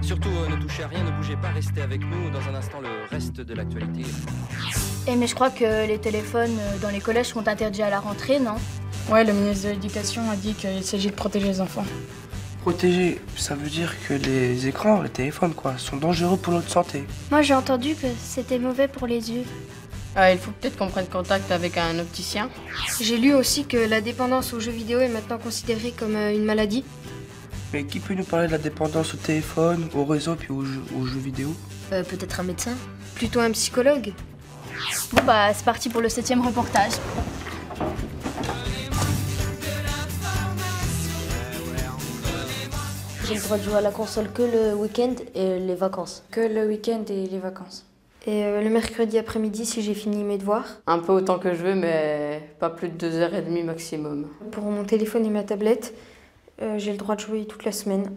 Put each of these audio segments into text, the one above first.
Surtout, ne touchez à rien, ne bougez pas, restez avec nous. Dans un instant, le reste de l'actualité. Mais je crois que les téléphones dans les collèges sont interdits à la rentrée, non? Ouais, le ministre de l'Éducation a dit qu'il s'agit de protéger les enfants. Protéger, ça veut dire que les écrans, les téléphones, quoi, sont dangereux pour notre santé. Moi, j'ai entendu que c'était mauvais pour les yeux. Il faut peut-être qu'on prenne contact avec un opticien. J'ai lu aussi que la dépendance aux jeux vidéo est maintenant considérée comme une maladie. Mais qui peut nous parler de la dépendance au téléphone, au réseau puis aux jeux vidéo? Peut-être un médecin? Plutôt un psychologue. Bon bah c'est parti pour le 7e reportage. J'ai le droit de jouer à la console que le week-end et les vacances. Que le week-end et les vacances. Et le mercredi après-midi si j'ai fini mes devoirs. Un peu autant que je veux, mais pas plus de 2h30 maximum. Pour mon téléphone et ma tablette, j'ai le droit de jouer toute la semaine.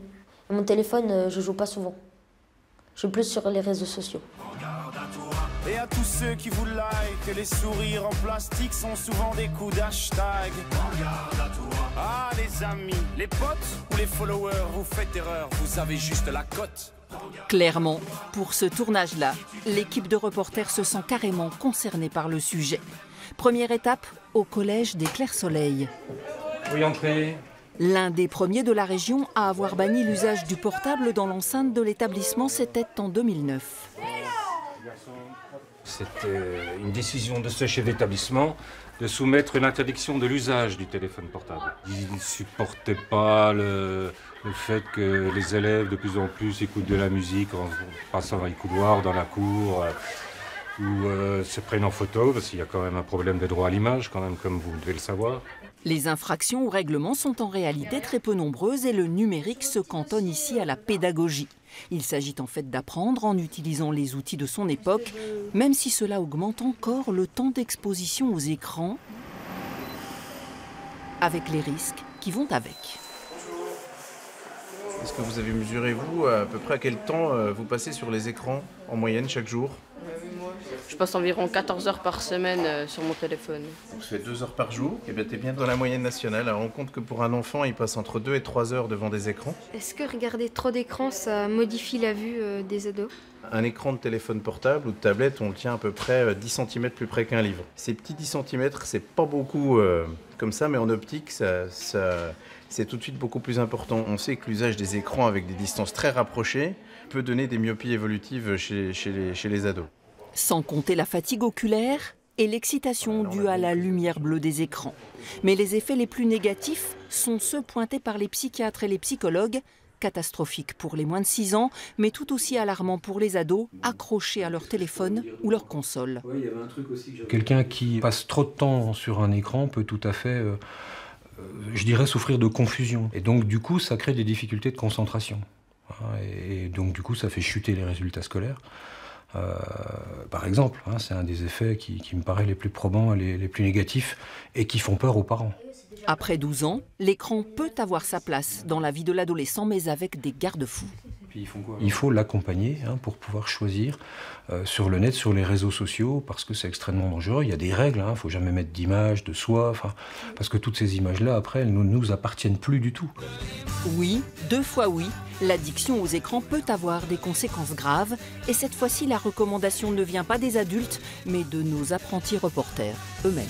Mon téléphone, je joue pas souvent. Je suis plus sur les réseaux sociaux. Et à tous ceux qui vous like, les sourires en plastique sont souvent des coups d'hashtag. Ah les amis, les potes ou les followers, vous faites erreur, vous avez juste la cote. Clairement, pour ce tournage-là, l'équipe de reporters se sent carrément concernée par le sujet. Première étape, au collège des Clairs-Soleil. Oui, entrez. L'un des premiers de la région à avoir banni l'usage du portable dans l'enceinte de l'établissement, c'était en 2009. C'était une décision de ce chef d'établissement de soumettre une interdiction de l'usage du téléphone portable. Il ne supportait pas le fait que les élèves de plus en plus écoutent de la musique en passant dans les couloirs, dans la cour, ou se prennent en photo, parce qu'il y a quand même un problème de droit à l'image, quand même, comme vous devez le savoir. Les infractions au règlement sont en réalité très peu nombreuses et le numérique se cantonne ici à la pédagogie. Il s'agit en fait d'apprendre en utilisant les outils de son époque, même si cela augmente encore le temps d'exposition aux écrans, avec les risques qui vont avec. Est-ce que vous avez mesuré, vous, à peu près à quel temps vous passez sur les écrans en moyenne chaque jour? Je passe environ 14 heures par semaine sur mon téléphone. Donc ça fait 2 heures par jour. Et bien t'es bien dans la moyenne nationale. Alors on compte que pour un enfant, il passe entre 2 et 3 heures devant des écrans. Est-ce que regarder trop d'écrans, ça modifie la vue des ados? Un écran de téléphone portable ou de tablette, on le tient à peu près 10 cm plus près qu'un livre. Ces petits 10 cm, c'est pas beaucoup comme ça, mais en optique, c'est tout de suite beaucoup plus important. On sait que l'usage des écrans avec des distances très rapprochées peut donner des myopies évolutives chez les ados. Sans compter la fatigue oculaire et l'excitation due à la lumière bleue des écrans. Mais les effets les plus négatifs sont ceux pointés par les psychiatres et les psychologues, catastrophiques pour les moins de 6 ans, mais tout aussi alarmants pour les ados, accrochés à leur téléphone ou leur console. Quelqu'un qui passe trop de temps sur un écran peut tout à fait, je dirais, souffrir de confusion. Et donc du coup, ça crée des difficultés de concentration. Et donc du coup, ça fait chuter les résultats scolaires. Par exemple, c'est un des effets qui me paraît les plus probants, les plus négatifs et qui font peur aux parents. Après 12 ans, l'écran peut avoir sa place dans la vie de l'adolescent, mais avec des garde-fous. Il faut l'accompagner pour pouvoir choisir sur le net, sur les réseaux sociaux, parce que c'est extrêmement dangereux. Il y a des règles, il ne faut jamais mettre d'images, de soi, parce que toutes ces images-là, après, elles ne nous appartiennent plus du tout. Oui, 2 fois oui, l'addiction aux écrans peut avoir des conséquences graves. Et cette fois-ci, la recommandation ne vient pas des adultes, mais de nos apprentis reporters eux-mêmes.